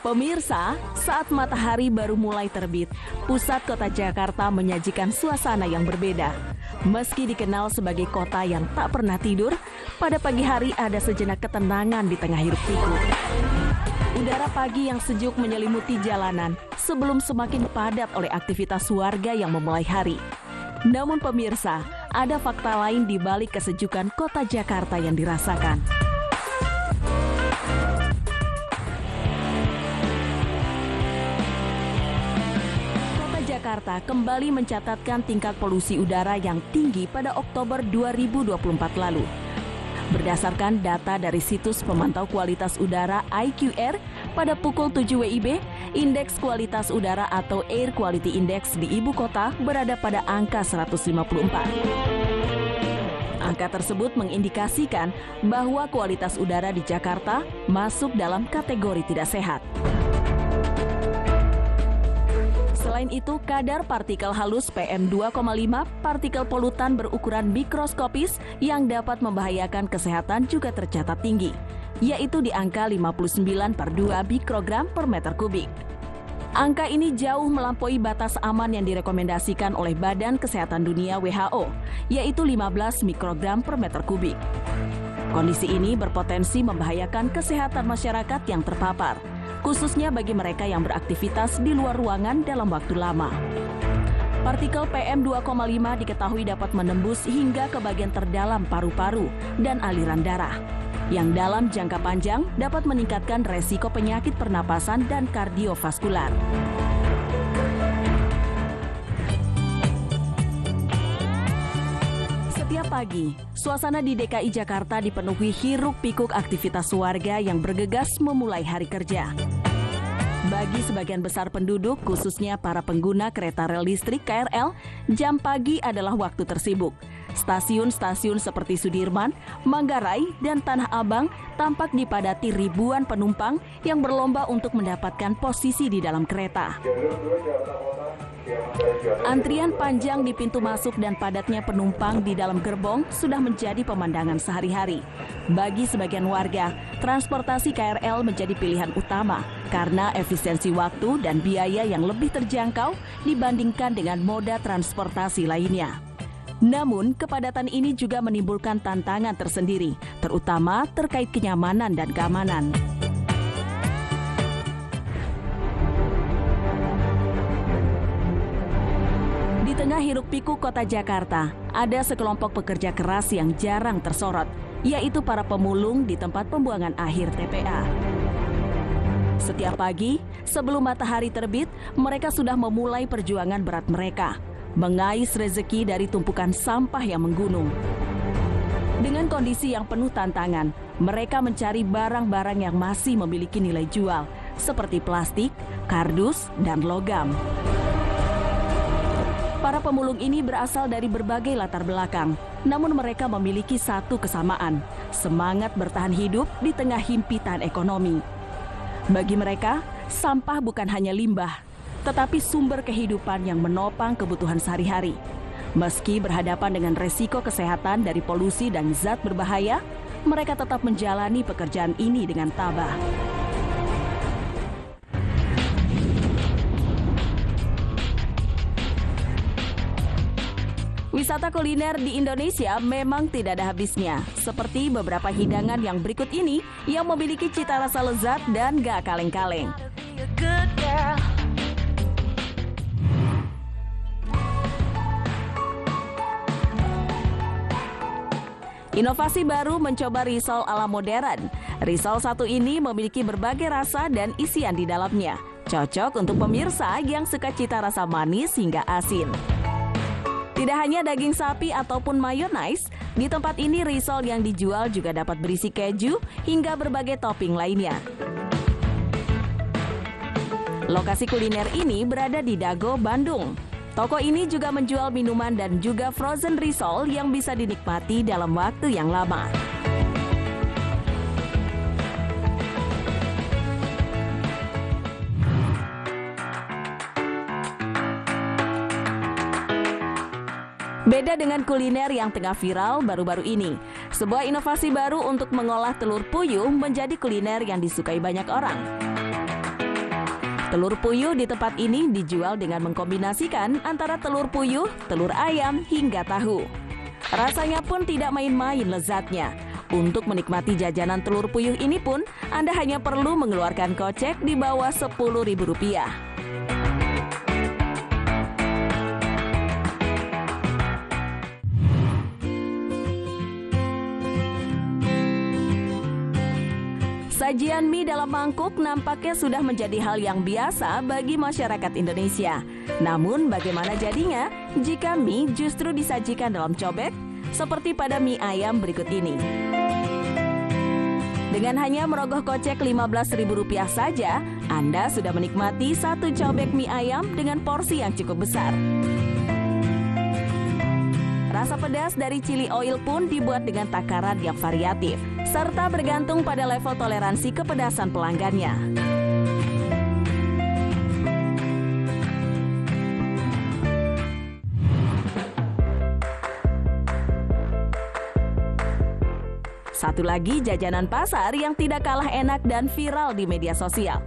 Pemirsa, saat matahari baru mulai terbit, pusat kota Jakarta menyajikan suasana yang berbeda. Meski dikenal sebagai kota yang tak pernah tidur, pada pagi hari ada sejenak ketenangan di tengah hiruk-pikuk. Udara pagi yang sejuk menyelimuti jalanan sebelum semakin padat oleh aktivitas warga yang memulai hari. Namun pemirsa, ada fakta lain di balik kesejukan kota Jakarta yang dirasakan. Jakarta kembali mencatatkan tingkat polusi udara yang tinggi pada Oktober 2024 lalu. Berdasarkan data dari situs pemantau kualitas udara IQR, pada pukul 7 WIB, indeks kualitas udara atau Air Quality Index di ibu kota berada pada angka 154. Angka tersebut mengindikasikan bahwa kualitas udara di Jakarta masuk dalam kategori tidak sehat. Selain itu, kadar partikel halus PM2,5, partikel polutan berukuran mikroskopis yang dapat membahayakan kesehatan juga tercatat tinggi, yaitu di angka 59/2 mikrogram per meter kubik. Angka ini jauh melampaui batas aman yang direkomendasikan oleh Badan Kesehatan Dunia WHO, yaitu 15 mikrogram per meter kubik. Kondisi ini berpotensi membahayakan kesehatan masyarakat yang terpapar, khususnya bagi mereka yang beraktivitas di luar ruangan dalam waktu lama. Partikel PM2,5 diketahui dapat menembus hingga ke bagian terdalam paru-paru dan aliran darah, yang dalam jangka panjang dapat meningkatkan resiko penyakit pernapasan dan kardiovaskular. Setiap pagi, suasana di DKI Jakarta dipenuhi hiruk-pikuk aktivitas warga yang bergegas memulai hari kerja. Bagi sebagian besar penduduk, khususnya para pengguna kereta rel listrik KRL, jam pagi adalah waktu tersibuk. Stasiun-stasiun seperti Sudirman, Manggarai, dan Tanah Abang tampak dipadati ribuan penumpang yang berlomba untuk mendapatkan posisi di dalam kereta. Antrian panjang di pintu masuk dan padatnya penumpang di dalam gerbong sudah menjadi pemandangan sehari-hari. Bagi sebagian warga, transportasi KRL menjadi pilihan utama karena efisiensi waktu dan biaya yang lebih terjangkau dibandingkan dengan moda transportasi lainnya. Namun, kepadatan ini juga menimbulkan tantangan tersendiri, terutama terkait kenyamanan dan keamanan. Di tengah hiruk-pikuk kota Jakarta, ada sekelompok pekerja keras yang jarang tersorot, yaitu para pemulung di tempat pembuangan akhir TPA. Setiap pagi, sebelum matahari terbit, mereka sudah memulai perjuangan berat mereka, mengais rezeki dari tumpukan sampah yang menggunung. Dengan kondisi yang penuh tantangan, mereka mencari barang-barang yang masih memiliki nilai jual, seperti plastik, kardus, dan logam. Para pemulung ini berasal dari berbagai latar belakang, namun mereka memiliki satu kesamaan, semangat bertahan hidup di tengah himpitan ekonomi. Bagi mereka, sampah bukan hanya limbah, tetapi sumber kehidupan yang menopang kebutuhan sehari-hari. Meski berhadapan dengan resiko kesehatan dari polusi dan zat berbahaya, mereka tetap menjalani pekerjaan ini dengan tabah. Wisata kuliner di Indonesia memang tidak ada habisnya, seperti beberapa hidangan yang berikut ini yang memiliki cita rasa lezat dan gak kaleng-kaleng. Inovasi baru mencoba risol ala modern. Risol satu ini memiliki berbagai rasa dan isian di dalamnya. Cocok untuk pemirsa yang suka cita rasa manis hingga asin. Tidak hanya daging sapi ataupun mayonaise, di tempat ini risol yang dijual juga dapat berisi keju hingga berbagai topping lainnya. Lokasi kuliner ini berada di Dago, Bandung. Toko ini juga menjual minuman dan juga frozen risol yang bisa dinikmati dalam waktu yang lama. Beda dengan kuliner yang tengah viral baru-baru ini, sebuah inovasi baru untuk mengolah telur puyuh menjadi kuliner yang disukai banyak orang. Telur puyuh di tempat ini dijual dengan mengkombinasikan antara telur puyuh, telur ayam, hingga tahu. Rasanya pun tidak main-main lezatnya. Untuk menikmati jajanan telur puyuh ini pun, Anda hanya perlu mengeluarkan kocek di bawah Rp10.000. Sajian mie dalam mangkuk nampaknya sudah menjadi hal yang biasa bagi masyarakat Indonesia. Namun bagaimana jadinya jika mie justru disajikan dalam cobek seperti pada mie ayam berikut ini? Dengan hanya merogoh kocek Rp15.000 saja, Anda sudah menikmati satu cobek mie ayam dengan porsi yang cukup besar. Rasa pedas dari chili oil pun dibuat dengan takaran yang variatif, serta bergantung pada level toleransi kepedasan pelanggannya. Satu lagi jajanan pasar yang tidak kalah enak dan viral di media sosial.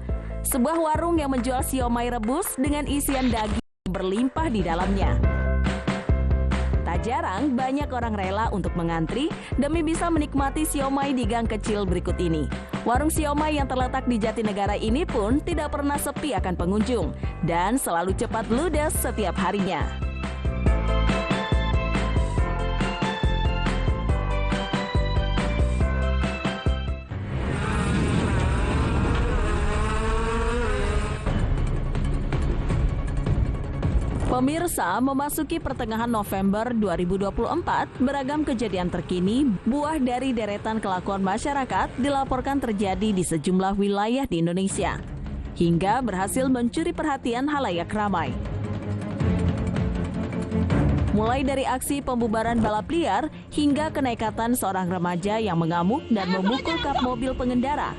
Sebuah warung yang menjual siomay rebus dengan isian daging berlimpah di dalamnya. Tak jarang banyak orang rela untuk mengantri demi bisa menikmati siomay di gang kecil berikut ini. Warung siomay yang terletak di Jatinegara ini pun tidak pernah sepi akan pengunjung dan selalu cepat ludes setiap harinya. Pemirsa, memasuki pertengahan November 2024, beragam kejadian terkini buah dari deretan kelakuan masyarakat dilaporkan terjadi di sejumlah wilayah di Indonesia, hingga berhasil mencuri perhatian halayak ramai. Mulai dari aksi pembubaran balap liar hingga kenekatan seorang remaja yang mengamuk dan memukul kap mobil pengendara.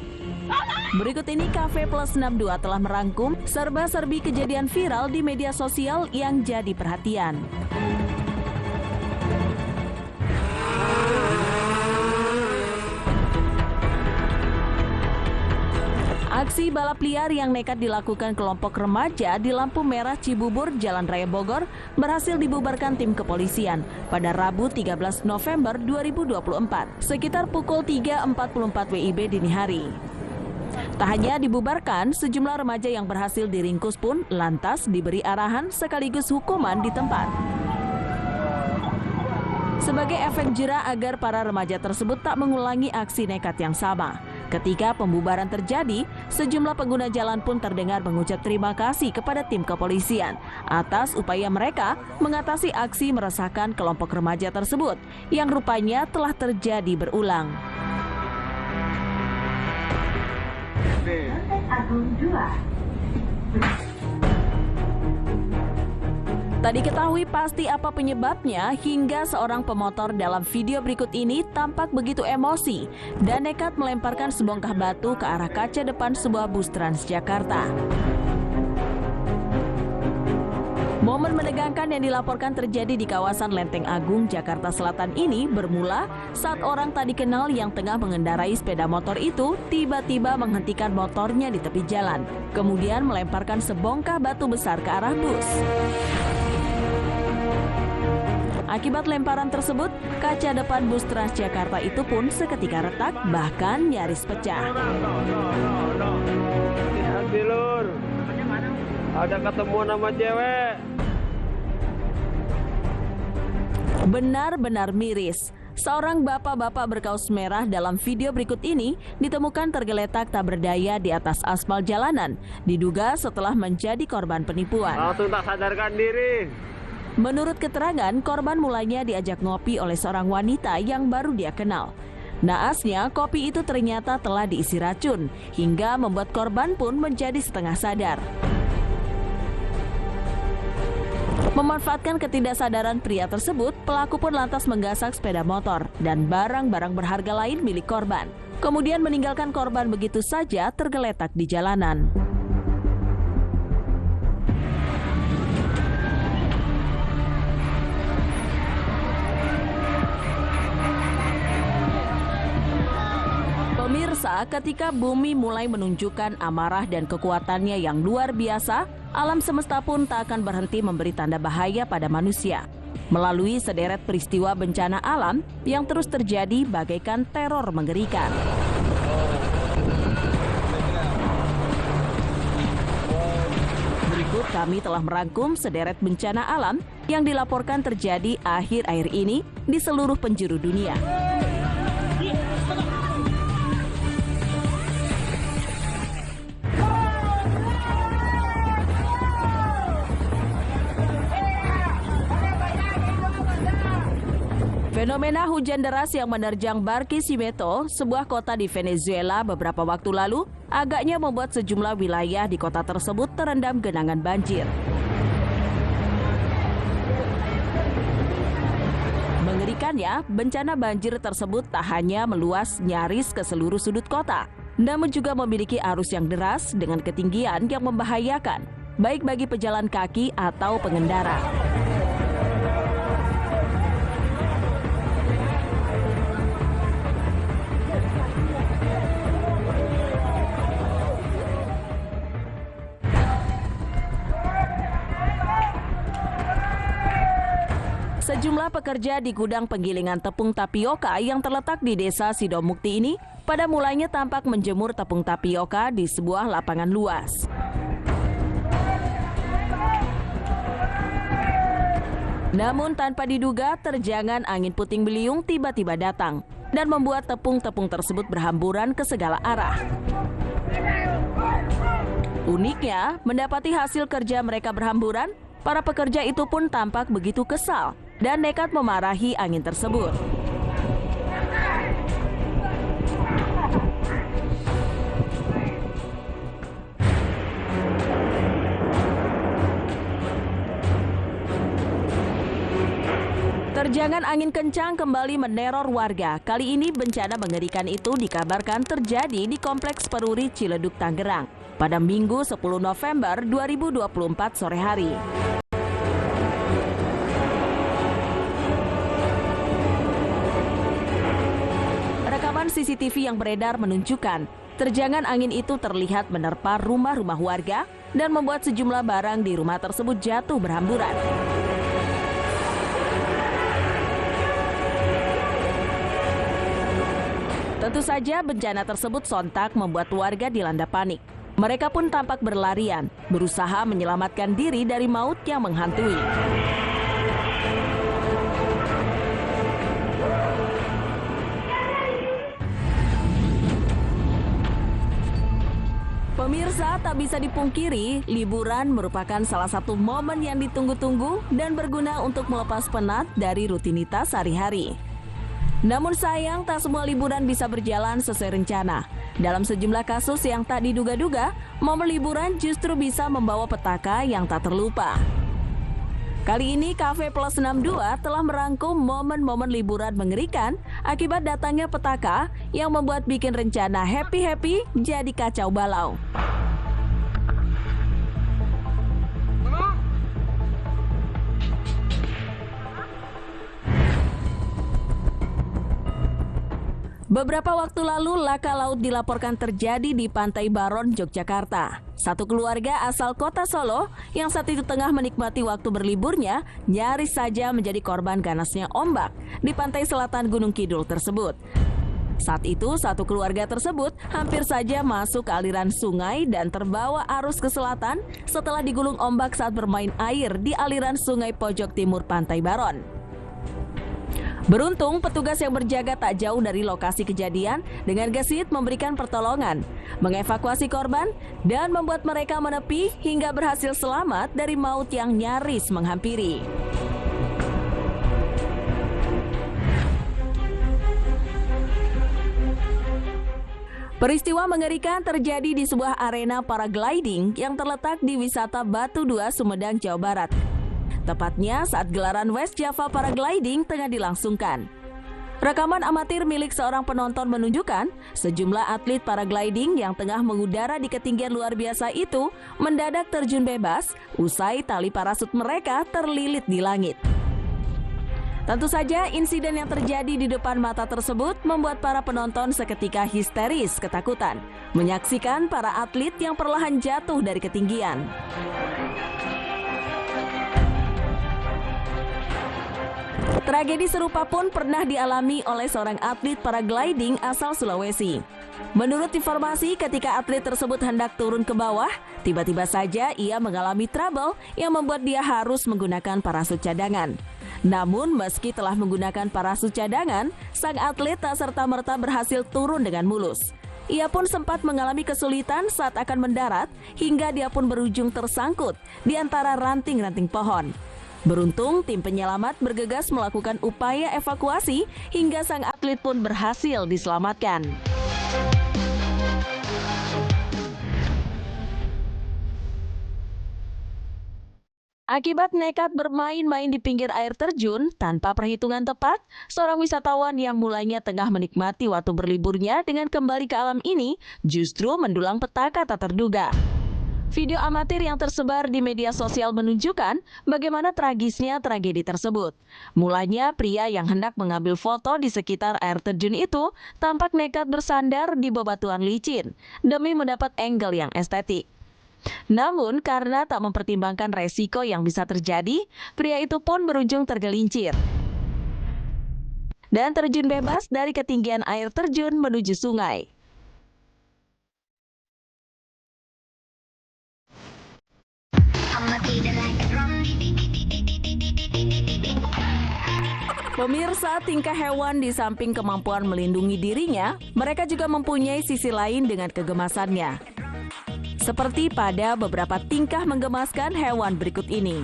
Berikut ini Cafe Plus 62 telah merangkum serba-serbi kejadian viral di media sosial yang jadi perhatian. Aksi balap liar yang nekat dilakukan kelompok remaja di lampu merah Cibubur, Jalan Raya Bogor, berhasil dibubarkan tim kepolisian pada Rabu 13 November 2024, sekitar pukul 3.44 WIB dini hari. Tak hanya dibubarkan, sejumlah remaja yang berhasil diringkus pun lantas diberi arahan sekaligus hukuman di tempat. Sebagai efek jera agar para remaja tersebut tak mengulangi aksi nekat yang sama. Ketika pembubaran terjadi, sejumlah pengguna jalan pun terdengar mengucap terima kasih kepada tim kepolisian atas upaya mereka mengatasi aksi meresahkan kelompok remaja tersebut yang rupanya telah terjadi berulang. Tak diketahui pasti apa penyebabnya hingga seorang pemotor dalam video berikut ini tampak begitu emosi dan nekat melemparkan sebongkah batu ke arah kaca depan sebuah bus Transjakarta. Momen menegangkan yang dilaporkan terjadi di kawasan Lenteng Agung, Jakarta Selatan ini bermula saat orang tak dikenal yang tengah mengendarai sepeda motor itu tiba-tiba menghentikan motornya di tepi jalan, kemudian melemparkan sebongkah batu besar ke arah bus. Akibat lemparan tersebut, kaca depan bus Transjakarta itu pun seketika retak, bahkan nyaris pecah. Hati lur, ada ketemuan sama cewek. Benar-benar miris. Seorang bapak-bapak berkaus merah dalam video berikut ini ditemukan tergeletak tak berdaya di atas aspal jalanan, diduga setelah menjadi korban penipuan. Langsung tak sadarkan diri. Menurut keterangan, korban mulanya diajak ngopi oleh seorang wanita yang baru dia kenal. Naasnya, kopi itu ternyata telah diisi racun, hingga membuat korban pun menjadi setengah sadar. Memanfaatkan ketidaksadaran pria tersebut, pelaku pun lantas menggasak sepeda motor dan barang-barang berharga lain milik korban. Kemudian meninggalkan korban begitu saja tergeletak di jalanan. Pemirsa, terasa ketika bumi mulai menunjukkan amarah dan kekuatannya yang luar biasa, alam semesta pun tak akan berhenti memberi tanda bahaya pada manusia. Melalui sederet peristiwa bencana alam yang terus terjadi bagaikan teror mengerikan. Berikut kami telah merangkum sederet bencana alam yang dilaporkan terjadi akhir-akhir ini di seluruh penjuru dunia. Fenomena hujan deras yang menerjang Barquisimeto, sebuah kota di Venezuela beberapa waktu lalu, agaknya membuat sejumlah wilayah di kota tersebut terendam genangan banjir. Mengerikannya, bencana banjir tersebut tak hanya meluas nyaris ke seluruh sudut kota, namun juga memiliki arus yang deras dengan ketinggian yang membahayakan, baik bagi pejalan kaki atau pengendara. Sejumlah pekerja di gudang penggilingan tepung tapioka yang terletak di desa Sidomukti ini pada mulanya tampak menjemur tepung tapioka di sebuah lapangan luas. Namun tanpa diduga, terjangan angin puting beliung tiba-tiba datang dan membuat tepung-tepung tersebut berhamburan ke segala arah. Uniknya, mendapati hasil kerja mereka berhamburan, para pekerja itu pun tampak begitu kesal dan nekat memarahi angin tersebut. Terjangan angin kencang kembali meneror warga. Kali ini bencana mengerikan itu dikabarkan terjadi di Kompleks Peruri Ciledug, Tangerang pada Minggu 10 November 2024 sore hari. Rekaman CCTV yang beredar menunjukkan terjangan angin itu terlihat menerpa rumah-rumah warga dan membuat sejumlah barang di rumah tersebut jatuh berhamburan. Tentu saja bencana tersebut sontak membuat warga dilanda panik. Mereka pun tampak berlarian, berusaha menyelamatkan diri dari maut yang menghantui. Pemirsa, tak bisa dipungkiri, liburan merupakan salah satu momen yang ditunggu-tunggu dan berguna untuk melepas penat dari rutinitas sehari-hari. Namun sayang, tak semua liburan bisa berjalan sesuai rencana. Dalam sejumlah kasus yang tak diduga-duga, momen liburan justru bisa membawa petaka yang tak terlupa. Kali ini Cafe Plus 62 telah merangkum momen-momen liburan mengerikan akibat datangnya petaka yang membuat bikin rencana happy-happy jadi kacau balau. Beberapa waktu lalu, laka laut dilaporkan terjadi di Pantai Baron, Yogyakarta. Satu keluarga asal kota Solo yang saat itu tengah menikmati waktu berliburnya, nyaris saja menjadi korban ganasnya ombak di pantai selatan Gunung Kidul tersebut. Saat itu, satu keluarga tersebut hampir saja masuk ke aliran sungai dan terbawa arus ke selatan setelah digulung ombak saat bermain air di aliran sungai pojok timur Pantai Baron. Beruntung, petugas yang berjaga tak jauh dari lokasi kejadian dengan gesit memberikan pertolongan, mengevakuasi korban, dan membuat mereka menepi hingga berhasil selamat dari maut yang nyaris menghampiri. Peristiwa mengerikan terjadi di sebuah arena paragliding yang terletak di wisata Batu Dua, Sumedang, Jawa Barat. Tepatnya saat gelaran West Java Paragliding tengah dilangsungkan. Rekaman amatir milik seorang penonton menunjukkan sejumlah atlet paragliding yang tengah mengudara di ketinggian luar biasa itu mendadak terjun bebas usai tali parasut mereka terlilit di langit. Tentu saja insiden yang terjadi di depan mata tersebut membuat para penonton seketika histeris ketakutan menyaksikan para atlet yang perlahan jatuh dari ketinggian. Tragedi serupa pun pernah dialami oleh seorang atlet paragliding asal Sulawesi. Menurut informasi, ketika atlet tersebut hendak turun ke bawah, tiba-tiba saja ia mengalami trouble yang membuat dia harus menggunakan parasut cadangan. Namun, meski telah menggunakan parasut cadangan, sang atlet tak serta-merta berhasil turun dengan mulus. Ia pun sempat mengalami kesulitan saat akan mendarat, hingga dia pun berujung tersangkut di antara ranting-ranting pohon. Beruntung, tim penyelamat bergegas melakukan upaya evakuasi, hingga sang atlet pun berhasil diselamatkan. Akibat nekat bermain-main di pinggir air terjun tanpa perhitungan tepat, seorang wisatawan yang mulanya tengah menikmati waktu berliburnya dengan kembali ke alam ini justru mendulang petaka tak terduga. Video amatir yang tersebar di media sosial menunjukkan bagaimana tragisnya tragedi tersebut. Mulanya pria yang hendak mengambil foto di sekitar air terjun itu tampak nekat bersandar di bebatuan licin demi mendapat angle yang estetik. Namun karena tak mempertimbangkan resiko yang bisa terjadi, pria itu pun berujung tergelincir dan terjun bebas dari ketinggian air terjun menuju sungai. Pemirsa, tingkah hewan di samping kemampuan melindungi dirinya, mereka juga mempunyai sisi lain dengan kegemasannya. Seperti pada beberapa tingkah menggemaskan hewan berikut ini.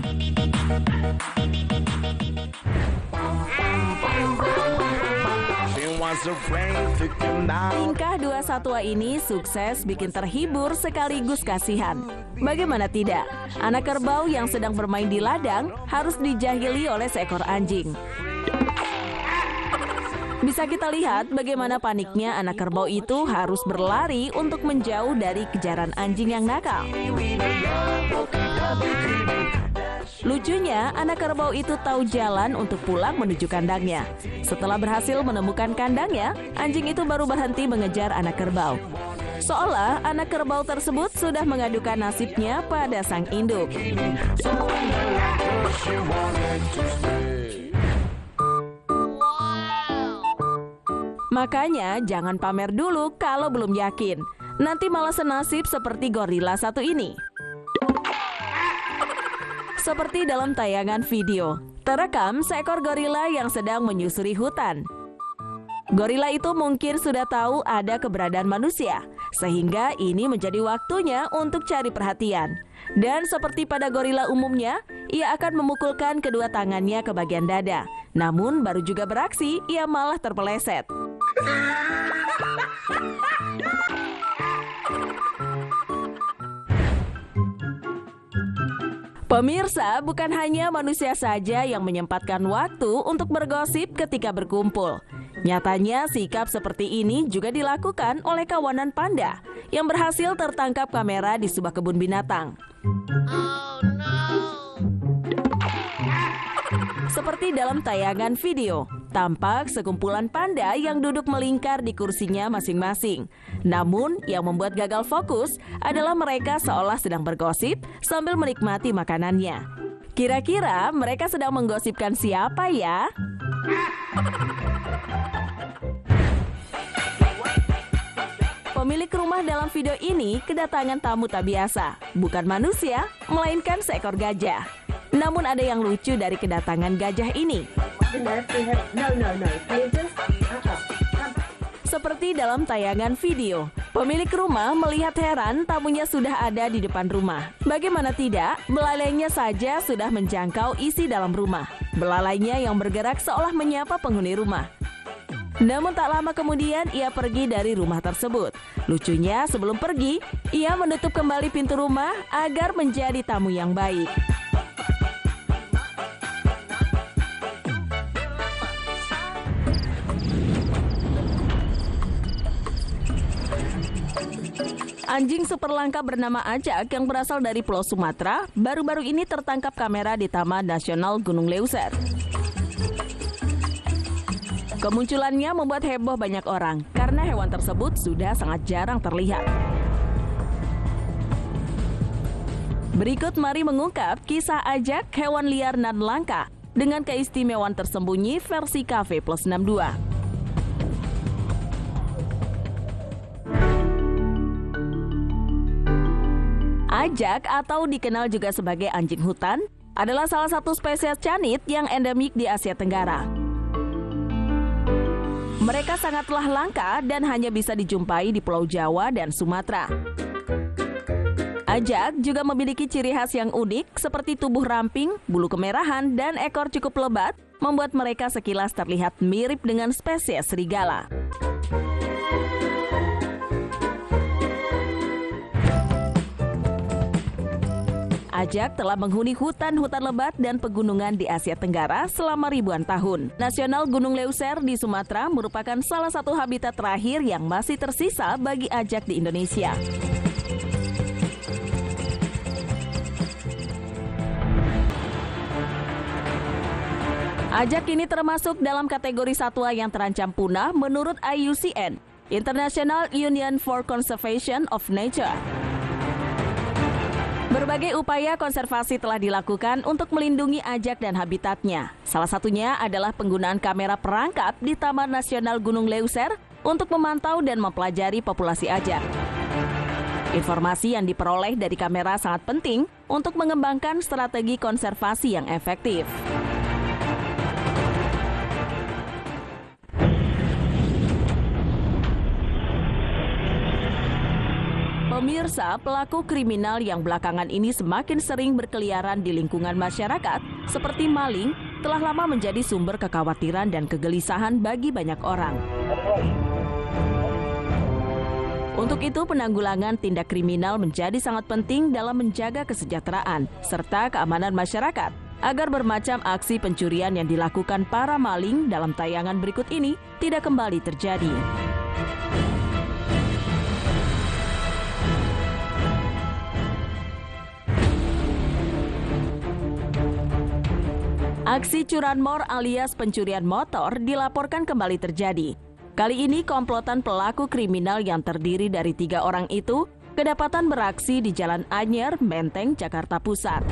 Tingkah dua satwa ini sukses bikin terhibur sekaligus kasihan. Bagaimana tidak? Anak kerbau yang sedang bermain di ladang harus dijahili oleh seekor anjing. Bisa kita lihat bagaimana paniknya anak kerbau itu harus berlari untuk menjauh dari kejaran anjing yang nakal. Lucunya, anak kerbau itu tahu jalan untuk pulang menuju kandangnya. Setelah berhasil menemukan kandangnya, anjing itu baru berhenti mengejar anak kerbau. Seolah anak kerbau tersebut sudah mengadukan nasibnya pada sang induk. Makanya jangan pamer dulu kalau belum yakin. Nanti malah senasib seperti gorila satu ini. Seperti dalam tayangan video, terekam seekor gorila yang sedang menyusuri hutan. Gorila itu mungkin sudah tahu ada keberadaan manusia, sehingga ini menjadi waktunya untuk cari perhatian. Dan seperti pada gorila umumnya, ia akan memukulkan kedua tangannya ke bagian dada. Namun baru juga beraksi, ia malah terpeleset. Pemirsa, bukan hanya manusia saja yang menyempatkan waktu untuk bergosip ketika berkumpul. Nyatanya sikap seperti ini juga dilakukan oleh kawanan panda yang berhasil tertangkap kamera di sebuah kebun binatang. Seperti dalam tayangan video, tampak sekumpulan panda yang duduk melingkar di kursinya masing-masing. Namun, yang membuat gagal fokus adalah mereka seolah sedang bergosip sambil menikmati makanannya. Kira-kira mereka sedang menggosipkan siapa ya? Pemilik rumah dalam video ini kedatangan tamu tak biasa, bukan manusia, melainkan seekor gajah. Namun ada yang lucu dari kedatangan gajah ini. Seperti dalam tayangan video, pemilik rumah melihat heran tamunya sudah ada di depan rumah. Bagaimana tidak, belalainya saja sudah menjangkau isi dalam rumah. Belalainya yang bergerak seolah menyapa penghuni rumah. Namun tak lama kemudian ia pergi dari rumah tersebut. Lucunya sebelum pergi, ia menutup kembali pintu rumah agar menjadi tamu yang baik. Anjing super langka bernama Ajak yang berasal dari Pulau Sumatera baru-baru ini tertangkap kamera di Taman Nasional Gunung Leuser. Kemunculannya membuat heboh banyak orang karena hewan tersebut sudah sangat jarang terlihat. Berikut mari mengungkap kisah ajak hewan liar nan langka dengan keistimewaan tersembunyi versi Cafe Plus 62. Ajak atau dikenal juga sebagai anjing hutan adalah salah satu spesies canid yang endemik di Asia Tenggara. Mereka sangatlah langka dan hanya bisa dijumpai di Pulau Jawa dan Sumatera. Ajak juga memiliki ciri khas yang unik seperti tubuh ramping, bulu kemerahan, dan ekor cukup lebat, membuat mereka sekilas terlihat mirip dengan spesies serigala. Ajak telah menghuni hutan-hutan lebat dan pegunungan di Asia Tenggara selama ribuan tahun. Nasional Gunung Leuser di Sumatera merupakan salah satu habitat terakhir yang masih tersisa bagi ajak di Indonesia. Ajak ini termasuk dalam kategori satwa yang terancam punah menurut IUCN, International Union for Conservation of Nature. Berbagai upaya konservasi telah dilakukan untuk melindungi ajak dan habitatnya. Salah satunya adalah penggunaan kamera perangkap di Taman Nasional Gunung Leuser untuk memantau dan mempelajari populasi ajak. Informasi yang diperoleh dari kamera sangat penting untuk mengembangkan strategi konservasi yang efektif. Pemirsa, pelaku kriminal yang belakangan ini semakin sering berkeliaran di lingkungan masyarakat, seperti maling, telah lama menjadi sumber kekhawatiran dan kegelisahan bagi banyak orang. Untuk itu, penanggulangan tindak kriminal menjadi sangat penting dalam menjaga kesejahteraan serta keamanan masyarakat, agar bermacam aksi pencurian yang dilakukan para maling dalam tayangan berikut ini tidak kembali terjadi. Aksi curanmor alias pencurian motor dilaporkan kembali terjadi. Kali ini komplotan pelaku kriminal yang terdiri dari 3 orang itu kedapatan beraksi di Jalan Anyer, Menteng, Jakarta Pusat.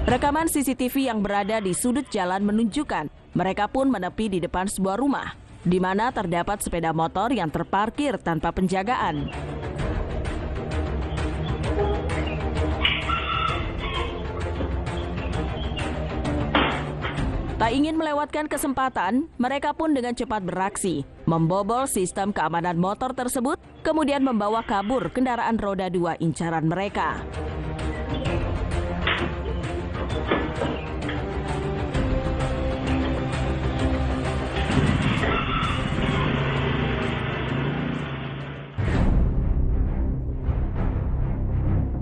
Rekaman CCTV yang berada di sudut jalan menunjukkan mereka pun menepi di depan sebuah rumah, di mana terdapat sepeda motor yang terparkir tanpa penjagaan. Tak ingin melewatkan kesempatan, mereka pun dengan cepat beraksi, membobol sistem keamanan motor tersebut, kemudian membawa kabur kendaraan roda 2 incaran mereka.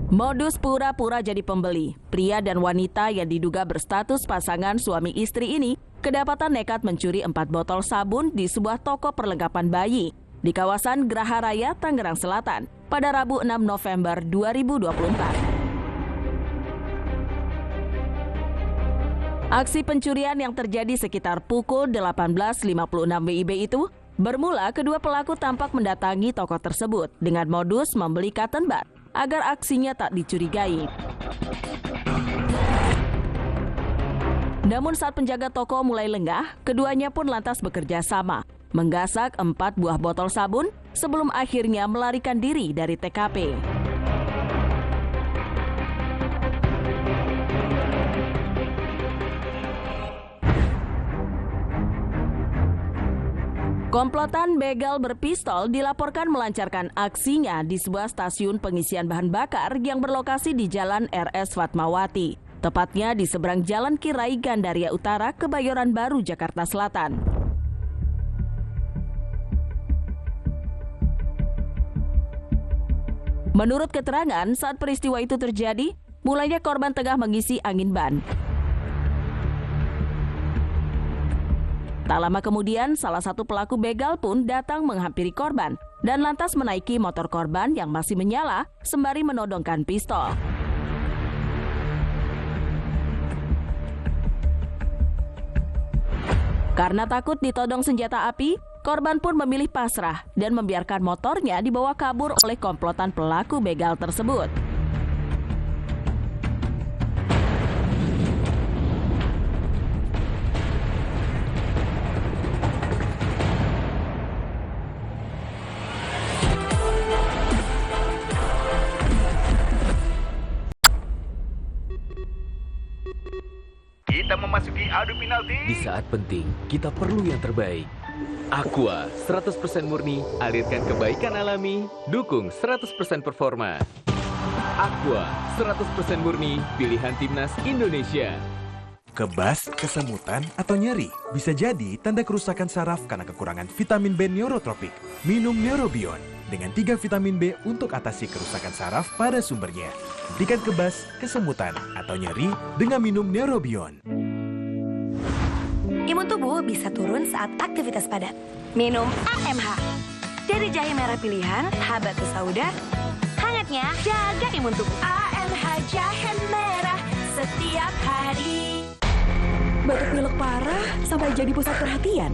Modus pura-pura jadi pembeli. Pria dan wanita yang diduga berstatus pasangan suami istri ini kedapatan nekat mencuri 4 botol sabun di sebuah toko perlengkapan bayi di kawasan Geraha Raya, Tangerang Selatan pada Rabu 6 November 2024. Aksi pencurian yang terjadi sekitar pukul 18.56 WIB itu bermula kedua pelaku tampak mendatangi toko tersebut dengan modus membeli cotton bud agar aksinya tak dicurigai. Namun saat penjaga toko mulai lengah, keduanya pun lantas bekerja sama, menggasak 4 buah botol sabun sebelum akhirnya melarikan diri dari TKP. Komplotan begal berpistol dilaporkan melancarkan aksinya di sebuah stasiun pengisian bahan bakar yang berlokasi di Jalan RS Fatmawati, tepatnya di seberang Jalan Kirai Gandaria Utara, Kebayoran Baru, Jakarta Selatan. Menurut keterangan, saat peristiwa itu terjadi, mulanya korban tengah mengisi angin ban. Tak lama kemudian, salah satu pelaku begal pun datang menghampiri korban dan lantas menaiki motor korban yang masih menyala sembari menodongkan pistol. Karena takut ditodong senjata api, korban pun memilih pasrah dan membiarkan motornya dibawa kabur oleh komplotan pelaku begal tersebut. Kita memasuki adu penalti. Di saat penting, kita perlu yang terbaik. Aqua, 100% murni, alirkan kebaikan alami, dukung 100% performa. Aqua, 100% murni, pilihan timnas Indonesia. Kebas, kesemutan, atau nyeri bisa jadi tanda kerusakan saraf karena kekurangan vitamin B neurotropik. Minum Neurobion dengan 3 vitamin B untuk atasi kerusakan saraf pada sumbernya. Hentikan kebas, kesemutan, atau nyeri dengan minum Neurobion. Imun tubuh bisa turun saat aktivitas padat. Minum AMH. Dari jahe merah pilihan, Habatus Sauda. Hangatnya, jaga imun tubuh. AMH jahe merah setiap hari. Batuk pilek parah sampai jadi pusat perhatian.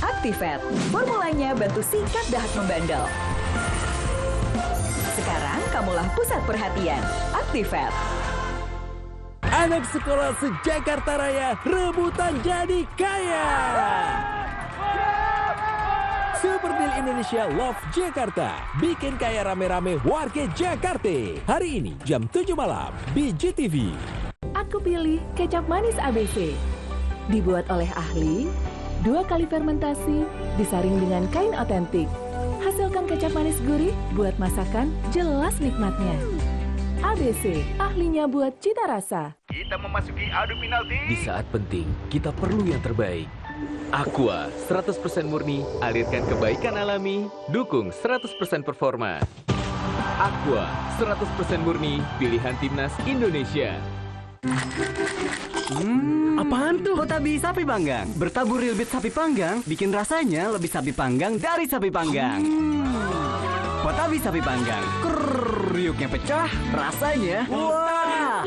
Actifed, formulanya bantu singkat dahak membandel. Sekarang kamulah pusat perhatian. Actifed. Anak sekolah se-Jakarta Raya rebutan jadi kaya. Super Deal Indonesia Love Jakarta bikin kaya rame-rame warga Jakarta. Hari ini jam 7 malam di GTV. Aku pilih kecap manis ABC. Dibuat oleh ahli, 2 kali fermentasi, disaring dengan kain otentik. Hasilkan kecap manis gurih buat masakan jelas nikmatnya. ABC, ahlinya buat cita rasa. Kita memasuki adu penalti. Di saat penting, kita perlu yang terbaik. Aqua, 100% murni, alirkan kebaikan alami, dukung 100% performa. Aqua, 100% murni, pilihan timnas Indonesia. Apaan tuh? Potabi sapi panggang. Bertabur real beef sapi panggang, bikin rasanya lebih sapi panggang dari sapi panggang. Potabi sapi panggang. Kriuknya pecah, rasanya wah.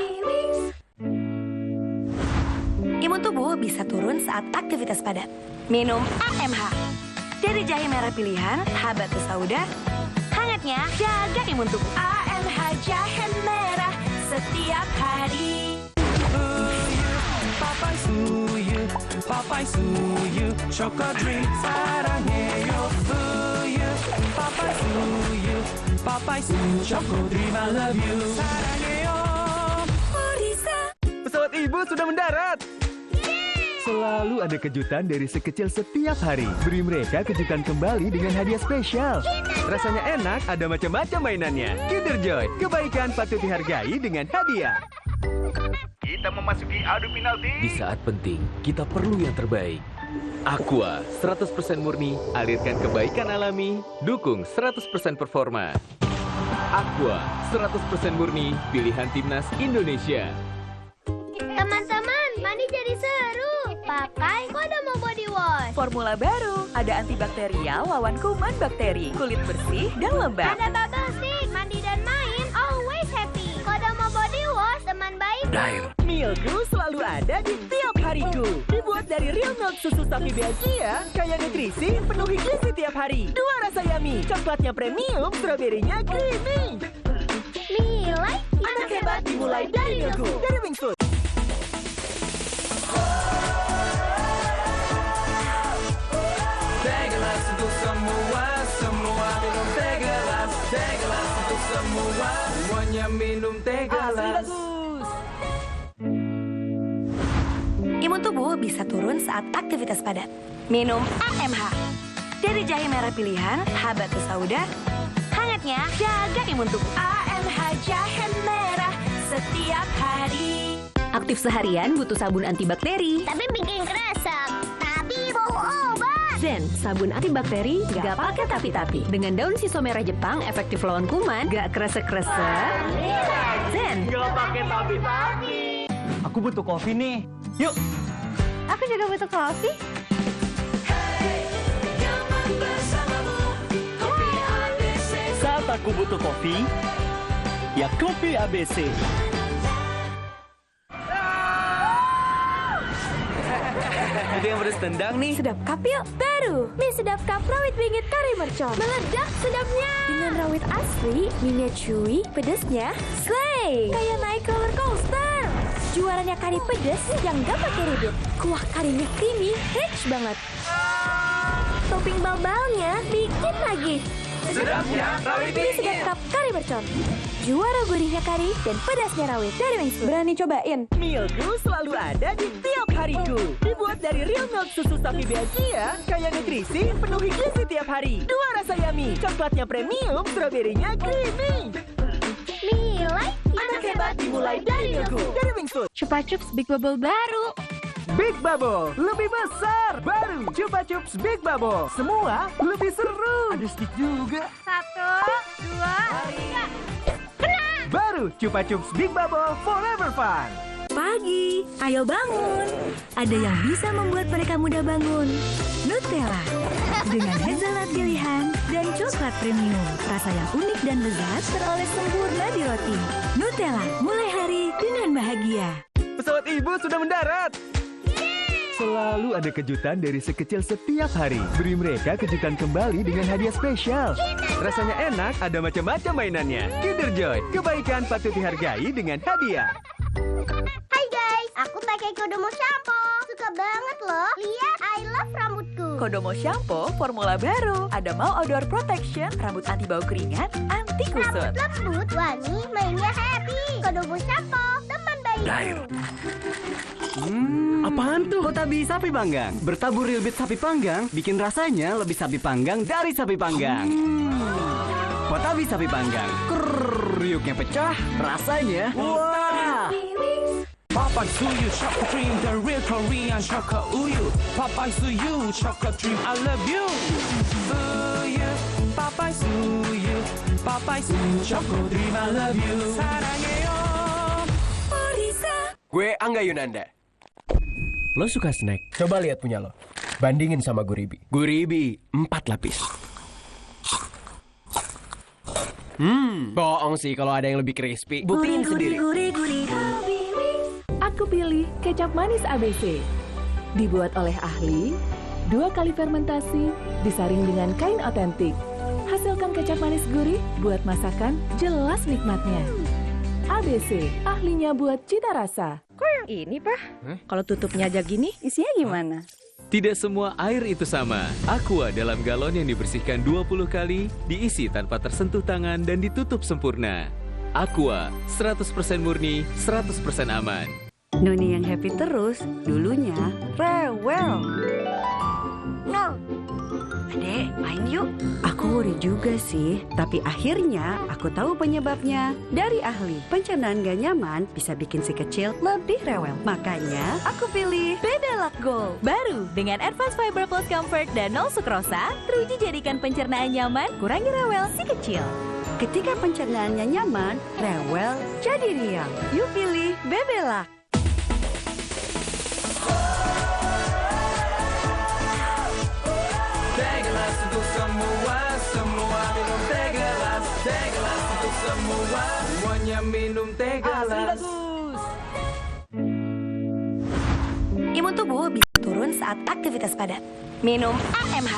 Imun tubuh bisa turun saat aktivitas padat. Minum AMH. Dari jahe merah pilihan, Habatus Sauda. Hangatnya, jaga imun tubuh. AMH jahe merah setiap hari. Papai suyu, papai suyu, choco drink 사랑해요. papai suyu, choco drink I love you. 사랑해요. Pesawat ibu sudah mendarat. Selalu ada kejutan dari si kecil setiap hari. Beri mereka kejutan kembali dengan hadiah spesial. Rasanya enak, ada macam-macam mainannya. Kinder Joy, kebaikan patut dihargai dengan hadiah. Kita memasuki adu penalti. Di saat penting, kita perlu yang terbaik. Aqua, 100% murni, alirkan kebaikan alami, dukung 100% performa. Aqua, 100% murni, pilihan timnas Indonesia. Teman-teman, mandi jadi seru. Pakai Kodomo Body Wash. Formula baru, ada antibakterial lawan kuman bakteri, kulit bersih dan lembab. Ada bubble stick, mandi dan main, always happy. Kodomo Body Wash, teman baik. Milku selalu ada di tiap hariku. Dibuat dari real milk susu sapi Belgia, kaya nutrisi, penuhi gizi tiap hari. 2 rasa yummy, coklatnya premium, stroberinya creamy. Nilai Anak hebat dimulai dari Milku, dari Wingfood. Teh gelas untuk semua, semua minum teh gelas. Teh gelas untuk semua, semuanya minum teh gelas. Imun tubuh bisa turun saat aktivitas padat. Minum AMH. Dari jahe merah pilihan, Habatus Sauda. Hangatnya, jaga imun tubuh. AMH jahe merah setiap hari. Aktif seharian butuh sabun antibakteri. Tapi bikin kresek. Tapi bau obat. Zen, sabun antibakteri, gak pakai tapi-tapi. Dengan daun siso merah Jepang, efektif lawan kuman, gak kresek-kresek. Zen, gak pakai tapi-tapi. Aku butuh kopi nih. Yuk. Aku juga butuh kopi. Saat aku butuh kopi, ya kopi ABC. Ada yang pedas tendang nih. Sedap cup yuk. Baru, mie sedap cup rawit bingit kari mercon. Meledak sedapnya. Dengan rawit asli, mie chewy, pedesnya slay. Kayak naik roller coaster. Juaranya kari pedes yang gak pakai ribet. Kuah karinya creamy, rich banget. Topping balbalnya bikin lagi. Sedapnya rawit Mie sedap cup kari mercon. Juara gurihnya kari dan pedasnya rawit dari Wings Food. Berani cobain? Milku selalu ada di tiap hariku. Dibuat dari real milk susu sapi Belgia, kaya nutrisi, penuhi gizi tiap hari. 2 rasa yummy, coklatnya premium, stroberinya creamy. Nilai Anak hebat dimulai dari Milku, dari Wings Food. Chupa Chups Big Bubble baru. Big Bubble, lebih besar. Baru, Chupa Chups Big Bubble. Semua lebih seru. Ada stick juga. 1, 2, 3. Baru, Chupa Chups Big Bubble Forever Fun. Pagi, ayo bangun. Ada yang bisa membuat mereka mudah bangun. Nutella. Dengan hazelnut pilihan dan coklat premium. Rasa yang unik dan lezat teroles sempurna di roti. Nutella, mulai hari dengan bahagia. Pesawat ibu sudah mendarat. Selalu ada kejutan dari sekecil setiap hari. Beri mereka kejutan kembali dengan hadiah spesial. Rasanya enak, ada macam-macam mainannya. Kinder Joy, kebaikan patut dihargai dengan hadiah. Hai guys, aku pakai Kodomo shampoo. Suka banget loh. Lihat, I love rambutku. Kodomo shampoo formula baru. Ada Mau Odor Protection, rambut anti bau keringat, anti kusut. Rambut lembut, wangi, mainnya happy. Kodomo shampoo, teman bayiku. Apaan tuh? Potabi sapi panggang. Bertabur real bit sapi panggang, bikin rasanya lebih sapi panggang dari sapi panggang. Potabi sapi panggang. Kriuknya pecah, rasanya wah. Papa Suyu Chocolate Cream, the real Korean chocolate uyu. Papa Suyu Chocolate Cream, I love you. Suyu, Papa Suyu, Papa Suyu Chocolate Cream, I love you. 사랑해요. Gue Angga Yunanda. Lo suka snack? Coba lihat punya lo. Bandingin sama Guribi. Guribi 4 lapis. Bohong sih kalau ada yang lebih crispy. Buktiin sendiri. Aku pilih kecap manis ABC. Dibuat oleh ahli, 2 kali fermentasi, disaring dengan kain otentik. Hasilkan kecap manis gurih buat masakan jelas nikmatnya. ABC, ahlinya buat cita rasa. Kok yang ini, Pak? Kalau tutupnya aja gini, isinya gimana? Tidak semua air itu sama. Aqua dalam galon yang dibersihkan 20 kali, diisi tanpa tersentuh tangan dan ditutup sempurna. Aqua, 100% murni, 100% aman. Noni yang happy terus, dulunya rewel. No. Adek, main yuk. Aku worry juga sih, tapi akhirnya aku tahu penyebabnya. Dari ahli, pencernaan gak nyaman bisa bikin si kecil lebih rewel. Makanya aku pilih Bebelac Gold. Baru, dengan Advanced Fiber Plus Comfort dan no sukrosa, teruji jadikan pencernaan nyaman, kurangi rewel si kecil. Ketika pencernaannya nyaman, rewel jadi riang. Yuk pilih Bebelac. Tegelas untuk semua, semua minum Tegelas. Tegelas untuk semua, semuanya minum Tegelas. Imun tubuh bisa turun saat aktivitas padat. Minum AMH.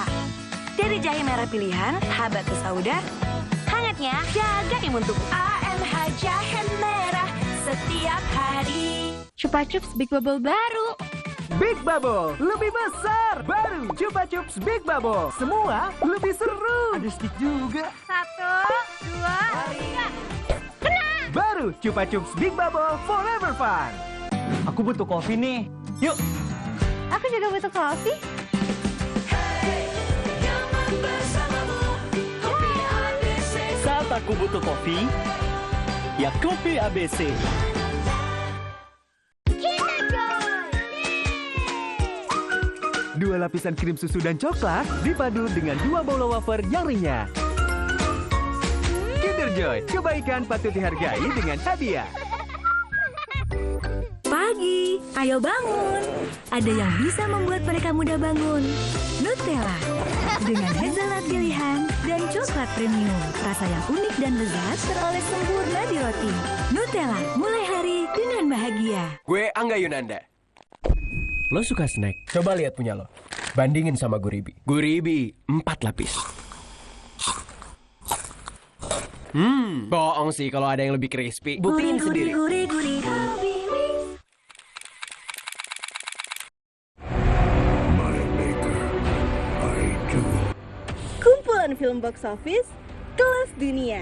Dari jahe merah pilihan, Habatus Sauda. Hangatnya jaga imun tubuh. AMH jahe merah setiap hari. Chupa Chups Big Bubble baru. Big Bubble, lebih besar. Baru, Chupa Chups Big Bubble. Semua lebih seru. Ada stick juga. 1, 2, 3. Baru, Chupa Chups Big Bubble Forever Fun. Aku butuh kopi nih. Yuk. Aku juga butuh kopi. Saat aku butuh kopi, ya kopi ABC. Dua lapisan krim susu dan coklat dipadu dengan 2 bola wafer yang renyah. Kinder Joy, kebaikan patut dihargai dengan hadiah. Pagi, ayo bangun. Ada yang bisa membuat mereka mudah bangun. Nutella. Dengan hazelnut pilihan dan coklat premium. Rasa yang unik dan lezat teroles sempurna di roti. Nutella, mulai hari dengan bahagia. Gue Angga Yunanda. Lo suka snack? Coba lihat punya lo. Bandingin sama Guribi. Guribi 4 lapis. Bohong sih kalau ada yang lebih crispy. Buktiin sendiri. Kumpulan film box office kelas dunia.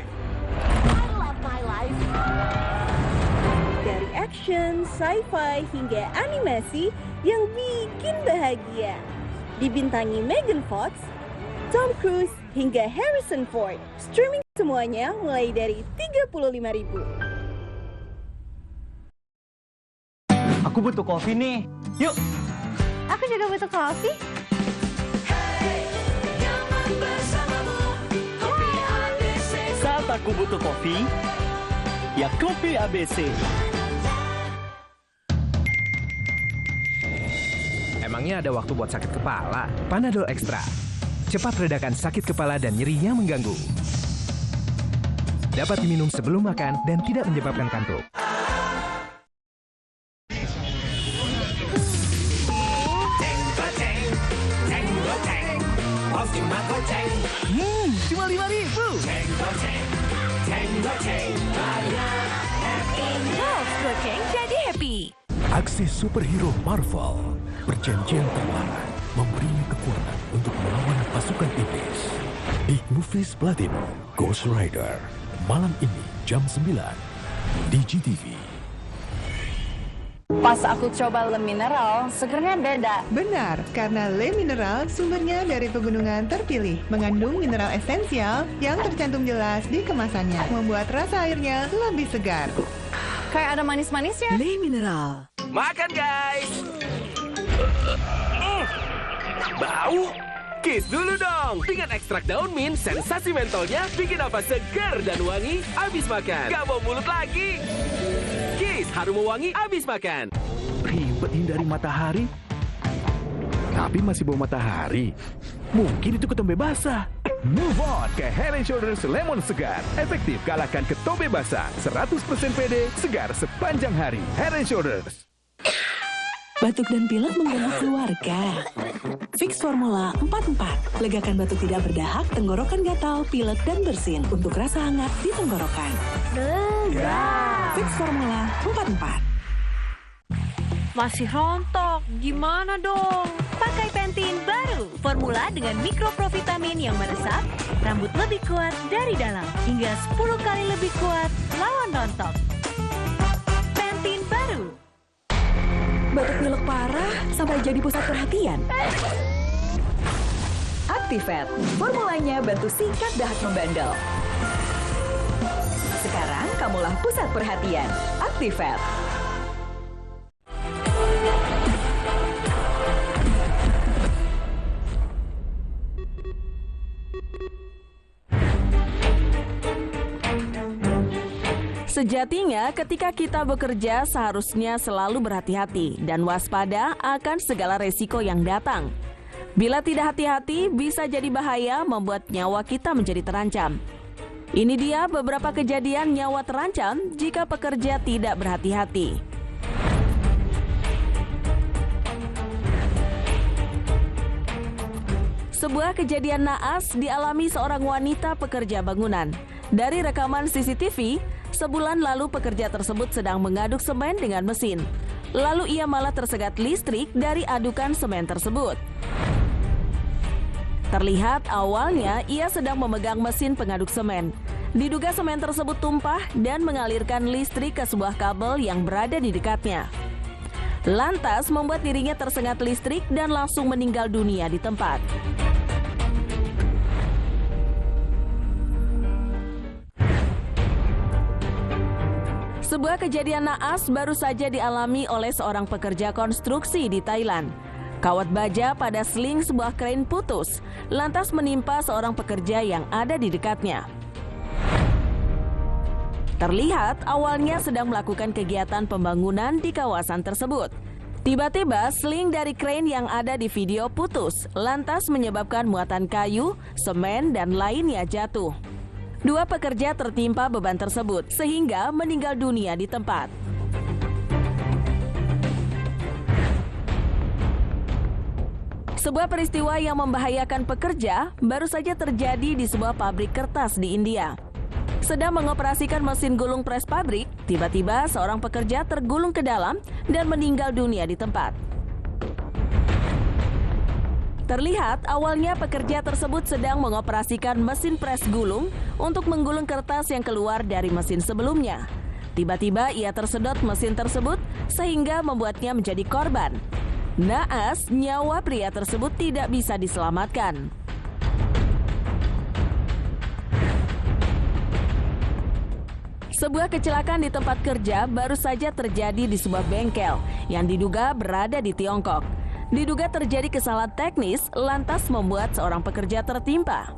Dari action, sci-fi, hingga animasi yang bikin bahagia. Dibintangi Megan Fox, Tom Cruise, hingga Harrison Ford. Streaming semuanya mulai dari 35.000. Aku butuh kopi nih. Yuk. Aku juga butuh kopi. Saat aku butuh kopi, ya kopi ABC. Emangnya ada waktu buat sakit kepala? Panadol Extra. Cepat redakan sakit kepala dan nyeri yang mengganggu. Dapat diminum sebelum makan dan tidak menyebabkan kantuk. Cuma 5.000. Goceng jadi happy. Aksi superhero Marvel berjanjian terlarang memberinya kekuatan untuk melawan pasukan iblis. Big Movies Platinum Ghost Rider malam ini jam 9 di GTV. Pas aku coba Le Mineral, segernya beda. Benar, karena Le Mineral sumbernya dari pegunungan terpilih, mengandung mineral esensial yang tercantum jelas di kemasannya, membuat rasa airnya lebih segar. Kayak ada manis-manisnya. Le Mineral. Makan guys. Bau. Kiss dulu dong. Dengan ekstrak daun mint, sensasi mentolnya bikin apa segar dan wangi abis makan. Gak mau mulut lagi. Kiss harum wangi abis makan. Ribet hindari matahari, tapi masih bau matahari. Mungkin itu ketombe basah. Move on ke Head & Shoulders Lemon Segar. Efektif kalahkan ketombe basah. 100% pede, segar sepanjang hari. Head & Shoulders. Batuk dan pilek mengganggu keluarga. Fix Formula 44. Legakan batuk tidak berdahak, tenggorokan gatal, pilek, dan bersin. Untuk rasa hangat di tenggorokan. Fix Formula 44. Masih rontok, gimana dong? Pakai Pantene baru. Formula dengan mikroprovitamin yang meresap, rambut lebih kuat dari dalam. Hingga 10 kali lebih kuat lawan rontok. Pantene baru. Batuk pilek parah sampai jadi pusat perhatian. Actifed. Formulanya bantu singkat dahak membandel. Sekarang kamulah pusat perhatian. Actifed. Sejatinya, ketika kita bekerja seharusnya selalu berhati-hati dan waspada akan segala resiko yang datang. Bila tidak hati-hati, bisa jadi bahaya membuat nyawa kita menjadi terancam. Ini dia beberapa kejadian nyawa terancam jika pekerja tidak berhati-hati. Sebuah kejadian naas dialami seorang wanita pekerja bangunan. Dari rekaman CCTV, sebulan lalu pekerja tersebut sedang mengaduk semen dengan mesin. Lalu ia malah tersengat listrik dari adukan semen tersebut. Terlihat awalnya ia sedang memegang mesin pengaduk semen. Diduga semen tersebut tumpah dan mengalirkan listrik ke sebuah kabel yang berada di dekatnya. Lantas membuat dirinya tersengat listrik dan langsung meninggal dunia di tempat. Sebuah kejadian naas baru saja dialami oleh seorang pekerja konstruksi di Thailand. Kawat baja pada seling sebuah krain putus, lantas menimpa seorang pekerja yang ada di dekatnya. Terlihat awalnya sedang melakukan kegiatan pembangunan di kawasan tersebut. Tiba-tiba seling dari krain yang ada di video putus, lantas menyebabkan muatan kayu, semen, dan lainnya jatuh. Dua pekerja tertimpa beban tersebut sehingga meninggal dunia di tempat. Sebuah peristiwa yang membahayakan pekerja baru saja terjadi di sebuah pabrik kertas di India. Sedang mengoperasikan mesin gulung pres pabrik, tiba-tiba seorang pekerja tergulung ke dalam dan meninggal dunia di tempat. Terlihat awalnya pekerja tersebut sedang mengoperasikan mesin pres gulung untuk menggulung kertas yang keluar dari mesin sebelumnya. Tiba-tiba ia tersedot mesin tersebut sehingga membuatnya menjadi korban. Naas, nyawa pria tersebut tidak bisa diselamatkan. Sebuah kecelakaan di tempat kerja baru saja terjadi di sebuah bengkel yang diduga berada di Tiongkok. Diduga terjadi kesalahan teknis lantas membuat seorang pekerja tertimpa.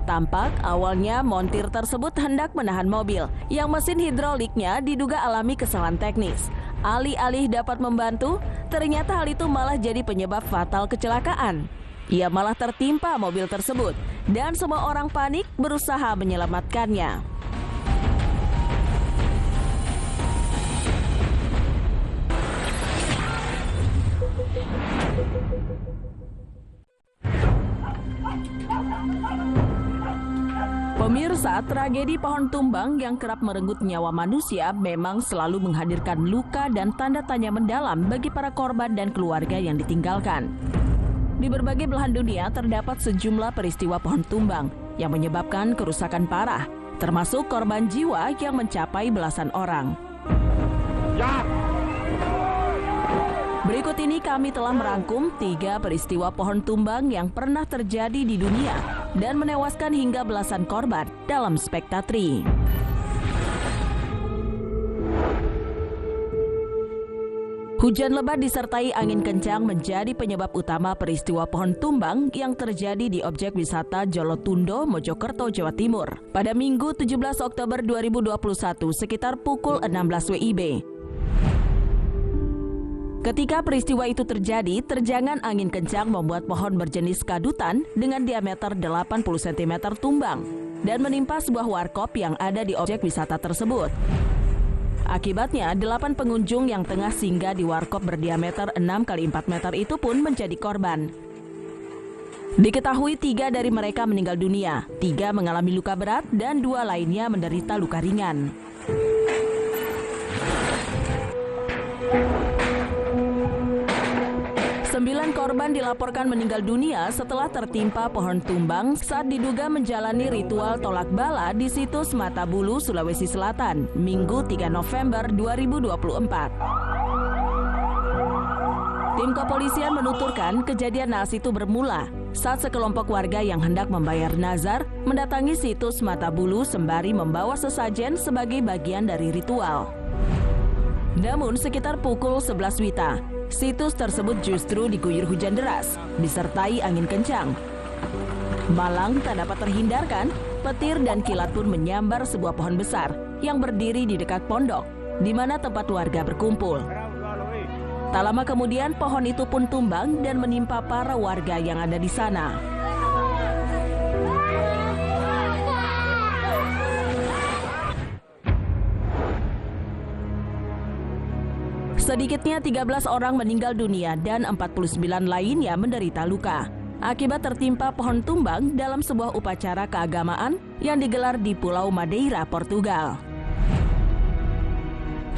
Tampak awalnya montir tersebut hendak menahan mobil yang mesin hidroliknya diduga alami kesalahan teknis. Alih-alih dapat membantu, ternyata hal itu malah jadi penyebab fatal kecelakaan. Ia malah tertimpa mobil tersebut dan semua orang panik berusaha menyelamatkannya. Pemirsa, tragedi pohon tumbang yang kerap merenggut nyawa manusia memang selalu menghadirkan luka dan tanda tanya mendalam bagi para korban dan keluarga yang ditinggalkan. Di berbagai belahan dunia terdapat sejumlah peristiwa pohon tumbang yang menyebabkan kerusakan parah, termasuk korban jiwa yang mencapai belasan orang. Berikut ini kami telah merangkum 3 peristiwa pohon tumbang yang pernah terjadi di dunia dan menewaskan hingga belasan korban dalam Spektatri. Hujan lebat disertai angin kencang menjadi penyebab utama peristiwa pohon tumbang yang terjadi di objek wisata Jolotundo, Mojokerto, Jawa Timur pada Minggu 17 Oktober 2021 sekitar pukul 16 WIB. Ketika peristiwa itu terjadi, terjangan angin kencang membuat pohon berjenis kadutan dengan diameter 80 cm tumbang dan menimpa sebuah warkop yang ada di objek wisata tersebut. Akibatnya, 8 pengunjung yang tengah singgah di warkop berdiameter 6 x 4 meter itu pun menjadi korban. Diketahui 3 dari mereka meninggal dunia, 3 mengalami luka berat, dan 2 lainnya menderita luka ringan. Sembilan korban dilaporkan meninggal dunia setelah tertimpa pohon tumbang saat diduga menjalani ritual tolak bala di situs Matabulu, Sulawesi Selatan, Minggu 3 November 2024. Tim kepolisian menuturkan kejadian naas itu bermula saat sekelompok warga yang hendak membayar nazar mendatangi situs Matabulu sembari membawa sesajen sebagai bagian dari ritual. Namun sekitar pukul 11 WITA, situs tersebut justru diguyur hujan deras, disertai angin kencang. Malang tak dapat terhindarkan, petir dan kilat pun menyambar sebuah pohon besar yang berdiri di dekat pondok, di mana tempat warga berkumpul. Tak lama kemudian, pohon itu pun tumbang dan menimpa para warga yang ada di sana. Sedikitnya 13 orang meninggal dunia dan 49 lainnya menderita luka akibat tertimpa pohon tumbang dalam sebuah upacara keagamaan yang digelar di Pulau Madeira, Portugal.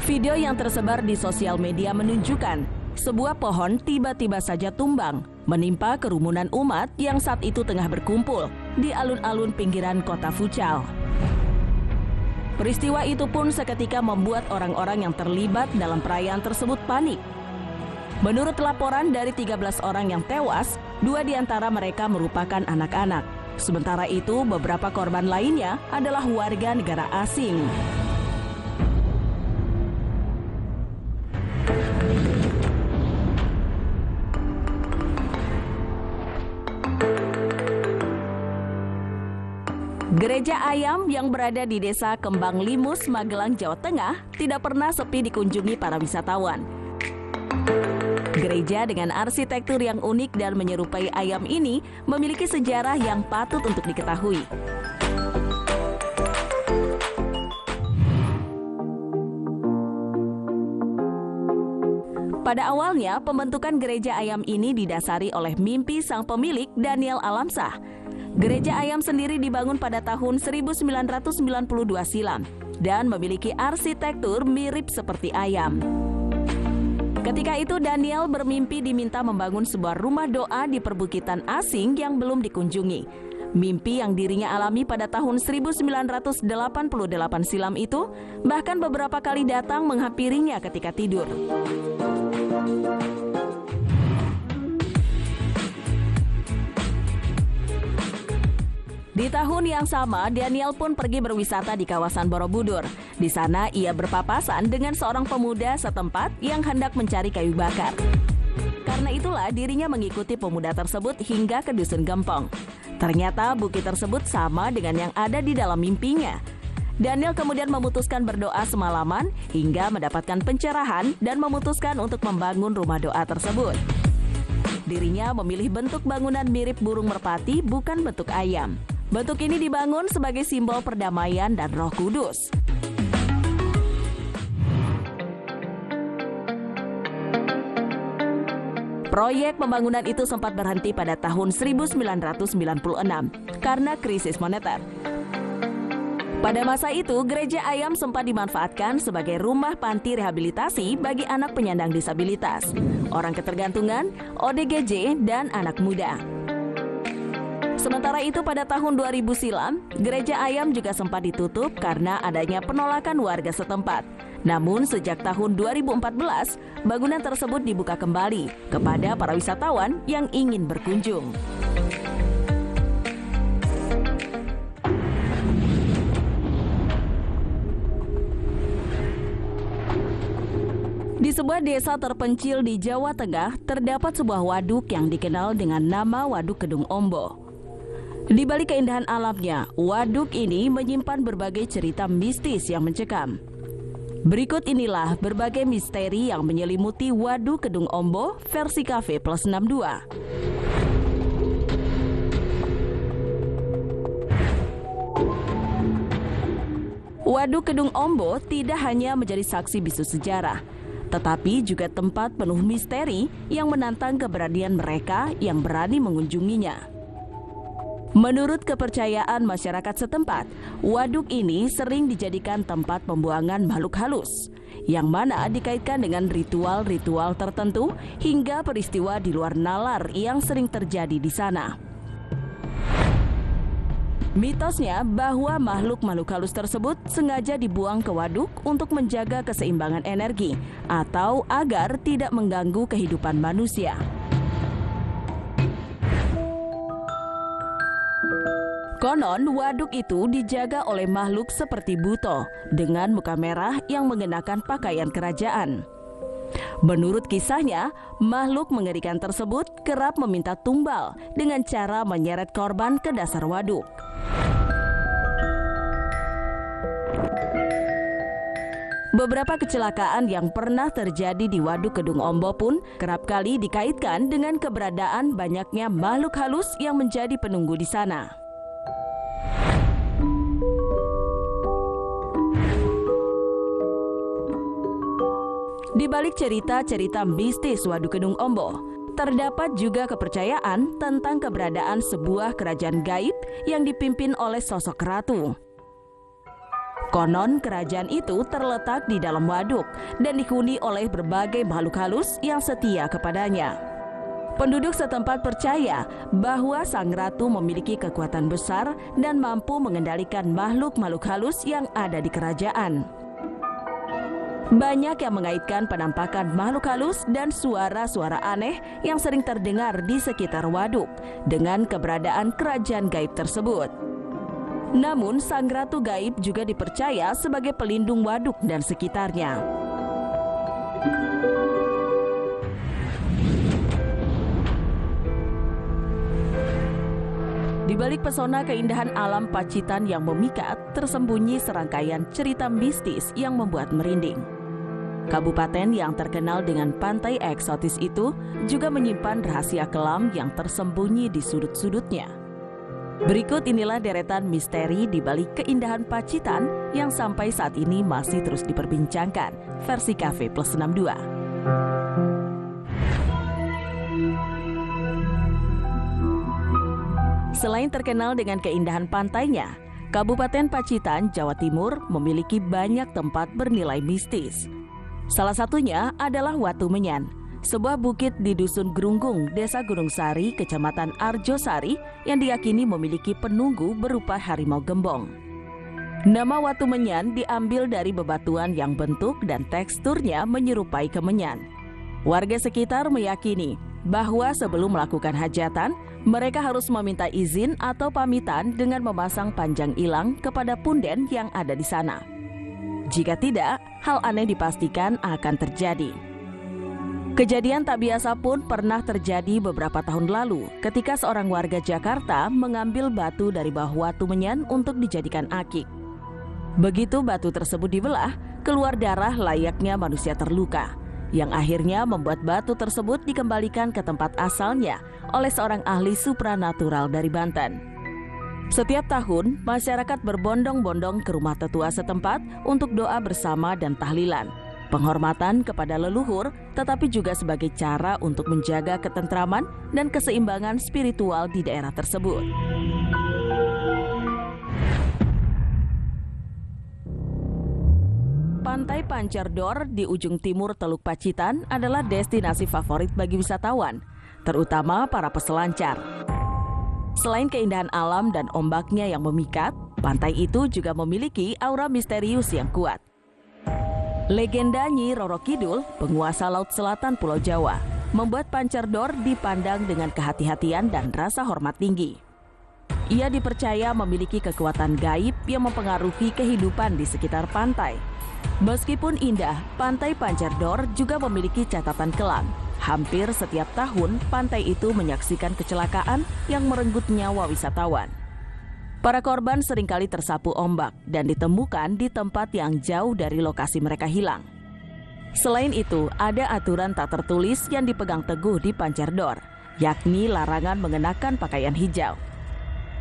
Video yang tersebar di sosial media menunjukkan sebuah pohon tiba-tiba saja tumbang, menimpa kerumunan umat yang saat itu tengah berkumpul di alun-alun pinggiran kota Fuchal. Peristiwa itu pun seketika membuat orang-orang yang terlibat dalam perayaan tersebut panik. Menurut laporan dari 13 orang yang tewas, 2 di antara mereka merupakan anak-anak. Sementara itu, beberapa korban lainnya adalah warga negara asing. Gereja Ayam yang berada di Desa Kembang Limus, Magelang, Jawa Tengah tidak pernah sepi dikunjungi para wisatawan. Gereja dengan arsitektur yang unik dan menyerupai ayam ini memiliki sejarah yang patut untuk diketahui. Pada awalnya, pembentukan gereja ayam ini didasari oleh mimpi sang pemilik Daniel Alamsah. Gereja ayam sendiri dibangun pada tahun 1992 silam dan memiliki arsitektur mirip seperti ayam. Ketika itu Daniel bermimpi diminta membangun sebuah rumah doa di perbukitan asing yang belum dikunjungi. Mimpi yang dirinya alami pada tahun 1988 silam itu bahkan beberapa kali datang menghampirinya ketika tidur. Di tahun yang sama, Daniel pun pergi berwisata di kawasan Borobudur. Di sana, ia berpapasan dengan seorang pemuda setempat yang hendak mencari kayu bakar. Karena itulah, dirinya mengikuti pemuda tersebut hingga ke Dusun Gempong. Ternyata, bukit tersebut sama dengan yang ada di dalam mimpinya. Daniel kemudian memutuskan berdoa semalaman hingga mendapatkan pencerahan dan memutuskan untuk membangun rumah doa tersebut. Dirinya memilih bentuk bangunan mirip burung merpati, bukan bentuk ayam. Bentuk ini dibangun sebagai simbol perdamaian dan Roh Kudus. Proyek pembangunan itu sempat berhenti pada tahun 1996 karena krisis moneter. Pada masa itu, gereja ayam sempat dimanfaatkan sebagai rumah panti rehabilitasi bagi anak penyandang disabilitas, orang ketergantungan, ODGJ, dan anak muda. Sementara itu pada tahun 2000 silam, gereja ayam juga sempat ditutup karena adanya penolakan warga setempat. Namun sejak tahun 2014, bangunan tersebut dibuka kembali kepada para wisatawan yang ingin berkunjung. Di sebuah desa terpencil di Jawa Tengah, terdapat sebuah waduk yang dikenal dengan nama Waduk Kedung Ombo. Di balik keindahan alamnya, waduk ini menyimpan berbagai cerita mistis yang mencekam. Berikut inilah berbagai misteri yang menyelimuti Waduk Kedung Ombo versi Cafe Plus 62. Waduk Kedung Ombo tidak hanya menjadi saksi bisu sejarah, tetapi juga tempat penuh misteri yang menantang keberanian mereka yang berani mengunjunginya. Menurut kepercayaan masyarakat setempat, waduk ini sering dijadikan tempat pembuangan makhluk halus, yang mana dikaitkan dengan ritual-ritual tertentu hingga peristiwa di luar nalar yang sering terjadi di sana. Mitosnya bahwa makhluk-makhluk halus tersebut sengaja dibuang ke waduk untuk menjaga keseimbangan energi atau agar tidak mengganggu kehidupan manusia. Konon, waduk itu dijaga oleh makhluk seperti Buto dengan muka merah yang mengenakan pakaian kerajaan. Menurut kisahnya, makhluk mengerikan tersebut kerap meminta tumbal dengan cara menyeret korban ke dasar waduk. Beberapa kecelakaan yang pernah terjadi di Waduk Kedung Ombo pun kerap kali dikaitkan dengan keberadaan banyaknya makhluk halus yang menjadi penunggu di sana. Di balik cerita-cerita mistis Waduk Kedung Ombo, terdapat juga kepercayaan tentang keberadaan sebuah kerajaan gaib yang dipimpin oleh sosok ratu. Konon kerajaan itu terletak di dalam waduk dan dihuni oleh berbagai makhluk halus yang setia kepadanya. Penduduk setempat percaya bahwa sang ratu memiliki kekuatan besar dan mampu mengendalikan makhluk-makhluk halus yang ada di kerajaan. Banyak yang mengaitkan penampakan makhluk halus dan suara-suara aneh yang sering terdengar di sekitar waduk dengan keberadaan kerajaan gaib tersebut. Namun, sang ratu gaib juga dipercaya sebagai pelindung waduk dan sekitarnya. Di balik pesona keindahan alam Pacitan yang memikat, tersembunyi serangkaian cerita mistis yang membuat merinding. Kabupaten yang terkenal dengan pantai eksotis itu juga menyimpan rahasia kelam yang tersembunyi di sudut-sudutnya. Berikut inilah deretan misteri di balik keindahan Pacitan yang sampai saat ini masih terus diperbincangkan, versi Cafe Plus 62. Selain terkenal dengan keindahan pantainya, Kabupaten Pacitan, Jawa Timur memiliki banyak tempat bernilai mistis. Salah satunya adalah Watu Menyan, sebuah bukit di Dusun Grunggung, Desa Gunung Sari, Kecamatan Arjosari yang diyakini memiliki penunggu berupa harimau gembong. Nama Watu Menyan diambil dari bebatuan yang bentuk dan teksturnya menyerupai kemenyan. Warga sekitar meyakini bahwa sebelum melakukan hajatan, mereka harus meminta izin atau pamitan dengan memasang panjang ilang kepada punden yang ada di sana. Jika tidak, hal aneh dipastikan akan terjadi. Kejadian tak biasa pun pernah terjadi beberapa tahun lalu ketika seorang warga Jakarta mengambil batu dari bawah Watu Menyan untuk dijadikan akik. Begitu batu tersebut dibelah, keluar darah layaknya manusia terluka, yang akhirnya membuat batu tersebut dikembalikan ke tempat asalnya oleh seorang ahli supranatural dari Banten. Setiap tahun, masyarakat berbondong-bondong ke rumah tetua setempat untuk doa bersama dan tahlilan, penghormatan kepada leluhur, tetapi juga sebagai cara untuk menjaga ketentraman dan keseimbangan spiritual di daerah tersebut. Pantai Pancerdor di ujung timur Teluk Pacitan adalah destinasi favorit bagi wisatawan, terutama para peselancar. Selain keindahan alam dan ombaknya yang memikat, pantai itu juga memiliki aura misterius yang kuat. Legenda Nyi Roro Kidul, penguasa Laut Selatan Pulau Jawa, membuat Pancerdor dipandang dengan kehati-hatian dan rasa hormat tinggi. Ia dipercaya memiliki kekuatan gaib yang mempengaruhi kehidupan di sekitar pantai. Meskipun indah, Pantai Pancerdor juga memiliki catatan kelam. Hampir setiap tahun, pantai itu menyaksikan kecelakaan yang merenggut nyawa wisatawan. Para korban seringkali tersapu ombak dan ditemukan di tempat yang jauh dari lokasi mereka hilang. Selain itu, ada aturan tak tertulis yang dipegang teguh di Pancerdor, yakni larangan mengenakan pakaian hijau.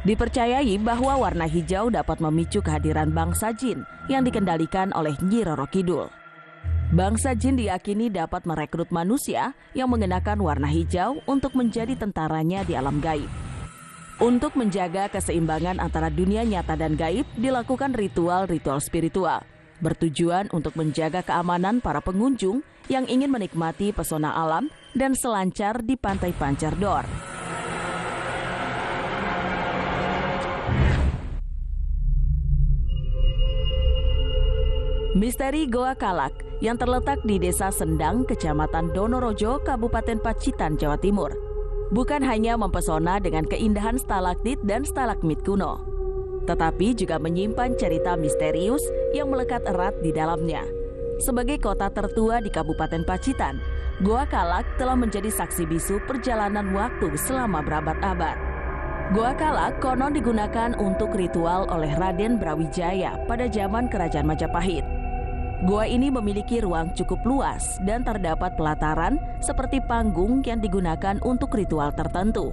Dipercayai bahwa warna hijau dapat memicu kehadiran bangsa jin yang dikendalikan oleh Nyi Roro Kidul. Bangsa jin diyakini dapat merekrut manusia yang mengenakan warna hijau untuk menjadi tentaranya di alam gaib. Untuk menjaga keseimbangan antara dunia nyata dan gaib, dilakukan ritual-ritual spiritual, bertujuan untuk menjaga keamanan para pengunjung yang ingin menikmati pesona alam dan selancar di Pantai Pancerdor. Misteri Goa Kalak yang terletak di Desa Sendang, Kecamatan Donorojo, Kabupaten Pacitan, Jawa Timur, bukan hanya mempesona dengan keindahan stalaktit dan stalagmit kuno, tetapi juga menyimpan cerita misterius yang melekat erat di dalamnya. Sebagai kota tertua di Kabupaten Pacitan, Goa Kalak telah menjadi saksi bisu perjalanan waktu selama berabad-abad. Goa Kalak konon digunakan untuk ritual oleh Raden Brawijaya pada zaman Kerajaan Majapahit. Goa ini memiliki ruang cukup luas dan terdapat pelataran seperti panggung yang digunakan untuk ritual tertentu.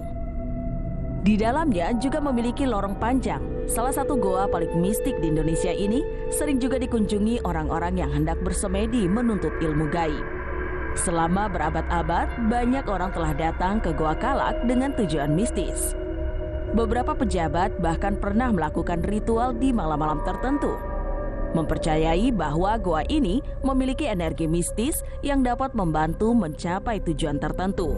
Di dalamnya juga memiliki lorong panjang. Salah satu goa paling mistik di Indonesia ini sering juga dikunjungi orang-orang yang hendak bersemedi menuntut ilmu gaib. Selama berabad-abad, banyak orang telah datang ke Goa Kalak dengan tujuan mistis. Beberapa pejabat bahkan pernah melakukan ritual di malam-malam tertentu, mempercayai bahwa goa ini memiliki energi mistis yang dapat membantu mencapai tujuan tertentu.